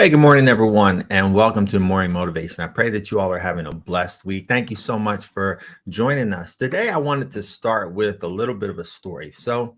Hey, good morning, everyone, and welcome to Morning Motivation. I pray that you all are having a blessed week. Thank you so much for joining us. Today, I wanted to start with a little bit of a story. So,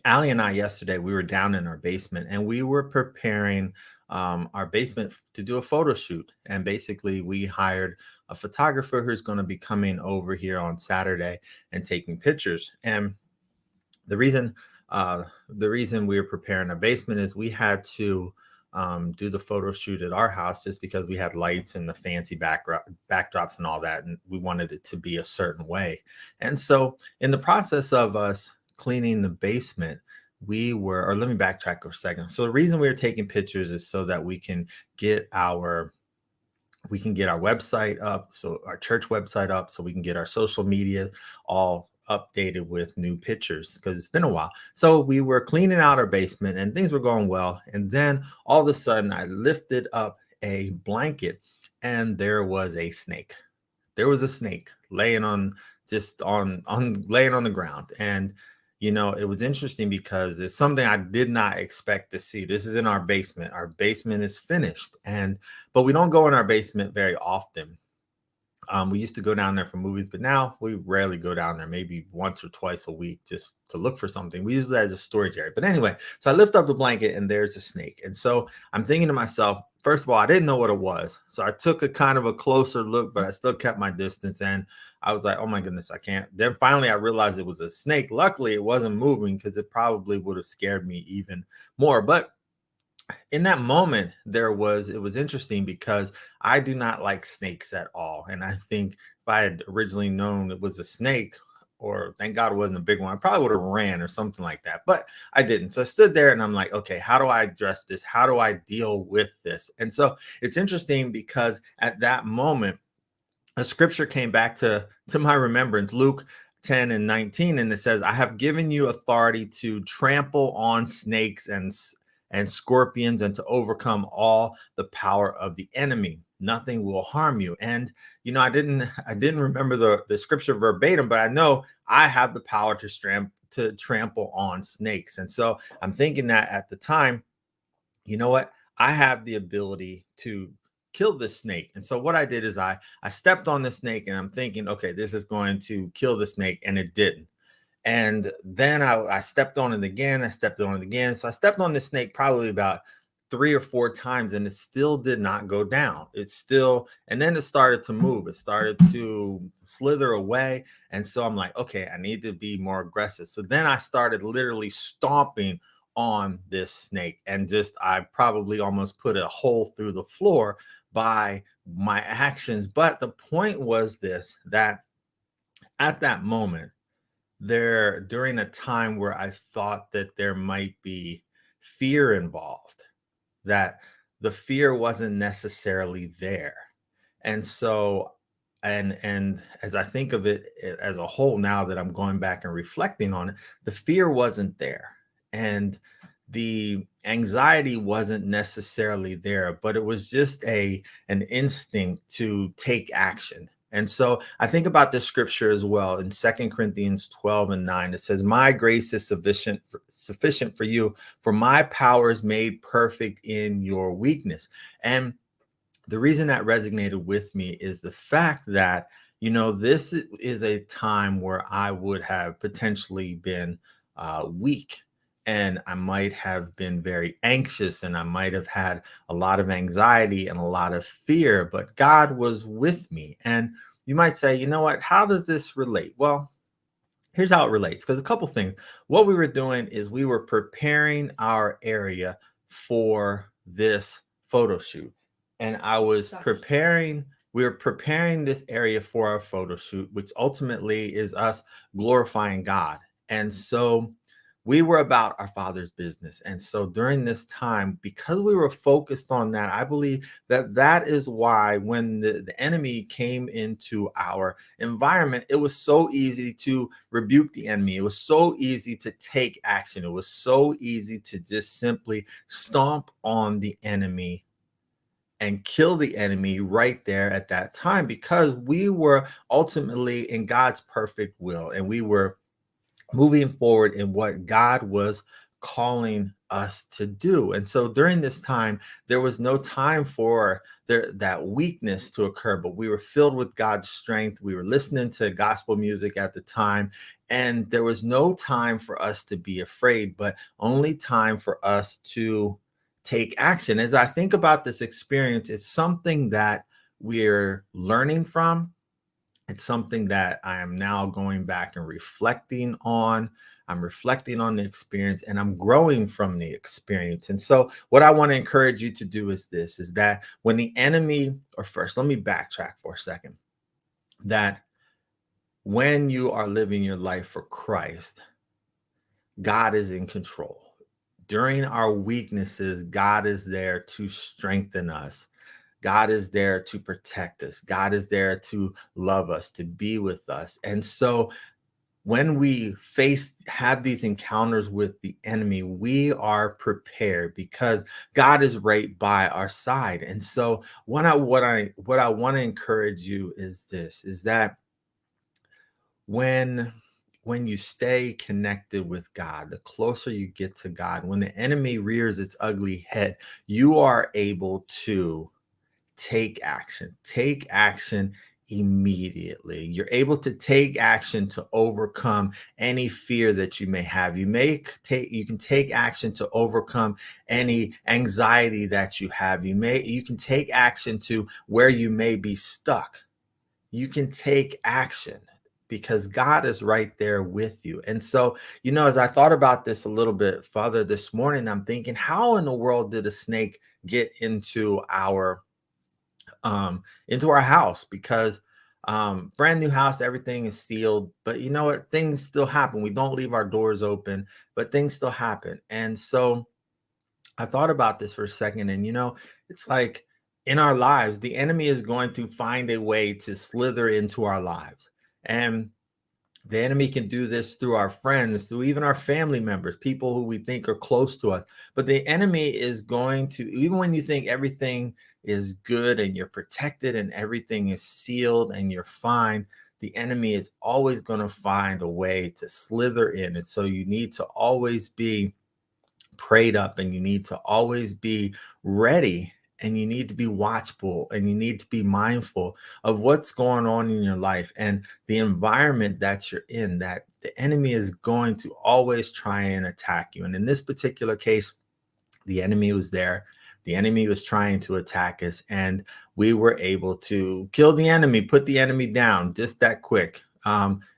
Allie and I, yesterday, we were down in our basement and we were preparing our basement to do a photo shoot. And basically, we hired a photographer who's going to be coming over here on Saturday and taking pictures. And the reason the reason we were preparing a basement is we had to do the photo shoot at our house just because we had lights and the fancy backdrops and all that, and we wanted it to be a certain way. And so, in the process of us cleaning the basement, or let me backtrack for a second. So, the reason we were taking pictures is so that we can get our website up, so our church website up, so we can get our social media all updated with new pictures because it's been a while. So we were cleaning out our basement and things were going well. And then all of a sudden I lifted up a blanket and there was a snake. There was a snake laying on just on laying on the ground. And it was interesting because it's something I did not expect to see. This is in our basement. Our basement is finished, but we don't go in our basement very often. We used to go down there for movies, but now we rarely go down there, maybe once or twice a week just to look for something. We use that as a storage area. But anyway, so I lift up the blanket and there's a snake. And so I'm thinking to myself, first of all, I didn't know what it was. So I took a kind of a closer look, but I still kept my distance. And I was like, oh my goodness, I can't. Then finally I realized it was a snake. Luckily, it wasn't moving because it probably would have scared me even more. But in that moment it was interesting because I do not like snakes at all, and I think if I had originally known it was a snake, or thank God it wasn't a big one, I probably would have ran or something like that, but I didn't. So I stood there and I'm like, okay, how do I address this? How do I deal with this? And so it's interesting because at that moment a scripture came back to my remembrance, Luke 10 and 19, and it says, I have given you authority to trample on snakes and scorpions and to overcome all the power of the enemy. Nothing will harm you. And I didn't remember the scripture verbatim, but I know I have the power to trample on snakes. And so I'm thinking that at the time, you know what? I have the ability to kill this snake. And so what I did is I stepped on the snake and I'm thinking, okay, this is going to kill the snake, and it didn't. And then I stepped on it again. I stepped on it again. So I stepped on the snake probably about 3 or 4 times, and it still did not go down. And then it started to move. It started to slither away. And so I'm like, okay, I need to be more aggressive. So then I started literally stomping on this snake, and I probably almost put a hole through the floor by my actions. But the point was this, that at that moment, during a time where I thought that there might be fear involved, that the fear wasn't necessarily there. And so, and as I think of it as a whole, now that I'm going back and reflecting on it, the fear wasn't there. And the anxiety wasn't necessarily there, but it was just an instinct to take action. And so I think about this scripture as well in 2 Corinthians 12 and 9. It says, my grace is sufficient for you, for my power is made perfect in your weakness. And the reason that resonated with me is the fact that, this is a time where I would have potentially been weak, and I might have been very anxious, and I might have had a lot of anxiety and a lot of fear, but God was with me. And you might say, you know what, how does this relate? Well, here's how it relates, because a couple things. What we were doing is we were preparing our area for this photo shoot. And we were preparing this area for our photo shoot, which ultimately is us glorifying God. And so we were about our Father's business. And so during this time, because we were focused on that, I believe that is why when the enemy came into our environment, it was so easy to rebuke the enemy. It was so easy to take action. It was so easy to just simply stomp on the enemy and kill the enemy right there at that time, because we were ultimately in God's perfect will, and we were moving forward in what God was calling us to do. And so during this time, there was no time for that weakness to occur, but we were filled with God's strength. We were listening to gospel music at the time, and there was no time for us to be afraid, but only time for us to take action. As I think about this experience, it's something that we're learning from. It's something that I am now going back and reflecting on. I'm reflecting on the experience and I'm growing from the experience. And so what I want to encourage you to do is this, is that when the enemy, or first, let me backtrack for a second, that when you are living your life for Christ, God is in control. During our weaknesses, God is there to strengthen us. God is there to protect us. God is there to love us, to be with us. And so when we have these encounters with the enemy, we are prepared because God is right by our side. And so what I want to encourage you is this, is that when you stay connected with God, the closer you get to God, when the enemy rears its ugly head, you are able to take action immediately. You're able to take action to overcome any fear that you may have. You can take action to overcome any anxiety that you have. You can take action to where you may be stuck. You can take action because God is right there with you. And so, as I thought about this a little bit further this morning, I'm thinking, how in the world did a snake get into our house? Because brand new house, everything is sealed, but you know what, things still happen. We don't leave our doors open, but things still happen. And so I thought about this for a second, and it's like in our lives, the enemy is going to find a way to slither into our lives. And the enemy can do this through our friends, through even our family members, people who we think are close to us. But the enemy is going to, even when you think everything is good and you're protected and everything is sealed and you're fine, the enemy is always going to find a way to slither in. And so you need to always be prayed up, and you need to always be ready, and you need to be watchful, and you need to be mindful of what's going on in your life and the environment that you're in, that the enemy is going to always try and attack you. And in this particular case, the enemy was there. The enemy was trying to attack us, and we were able to kill the enemy, put the enemy down just that quick.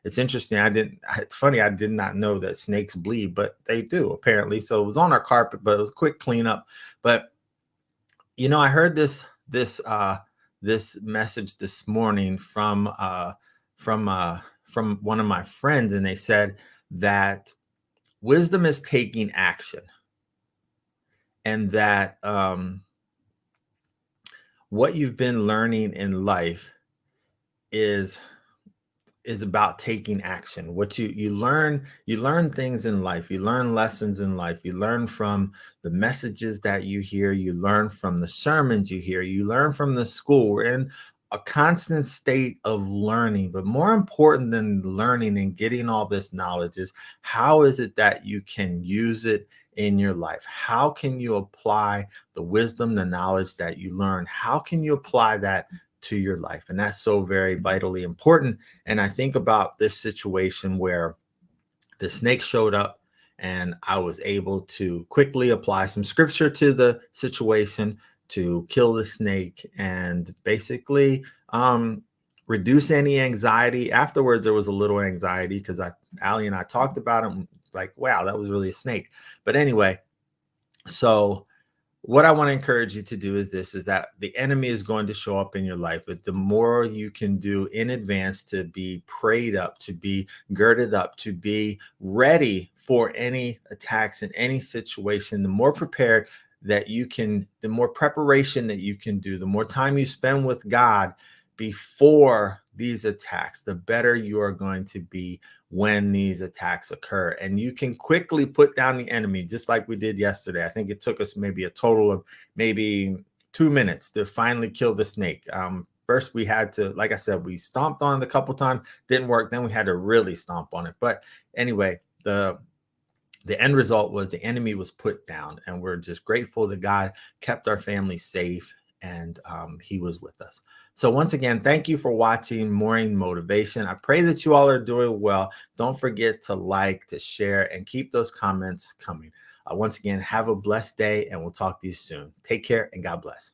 It's interesting. It's funny. I did not know that snakes bleed, but they do apparently. So it was on our carpet, but it was quick cleanup. But I heard this message this morning from one of my friends, and they said that wisdom is taking action, and that what you've been learning in life is about taking action. What you learn things in life, you learn lessons in life, you learn from the messages that you hear, you learn from the sermons you hear, you learn from the school. We're in a constant state of learning, but more important than learning and getting all this knowledge is, how is it that you can use it in your life? How can you apply the wisdom, the knowledge that you learn? How can you apply that to your life? And that's so very vitally important. And I think about this situation where the snake showed up, and I was able to quickly apply some scripture to the situation to kill the snake and basically reduce any anxiety. Afterwards, there was a little anxiety because Allie and I talked about it, like, wow, that was really a snake. But anyway, so what I want to encourage you to do is this, is that the enemy is going to show up in your life, but the more you can do in advance to be prayed up, to be girded up, to be ready for any attacks in any situation, the more prepared that you can, the more preparation that you can do, the more time you spend with God before these attacks, the better you are going to be when these attacks occur. And you can quickly put down the enemy, just like we did yesterday. I think it took us maybe a total of maybe 2 minutes to finally kill the snake. First, we had to, like I said, we stomped on it a couple times, didn't work. Then we had to really stomp on it. But anyway, the the end result was the enemy was put down, and we're just grateful that God kept our family safe, and he was with us. So once again, thank you for watching Morning Motivation. I pray that you all are doing well. Don't forget to like, to share, and keep those comments coming. Once again, have a blessed day, and we'll talk to you soon. Take care, and God bless.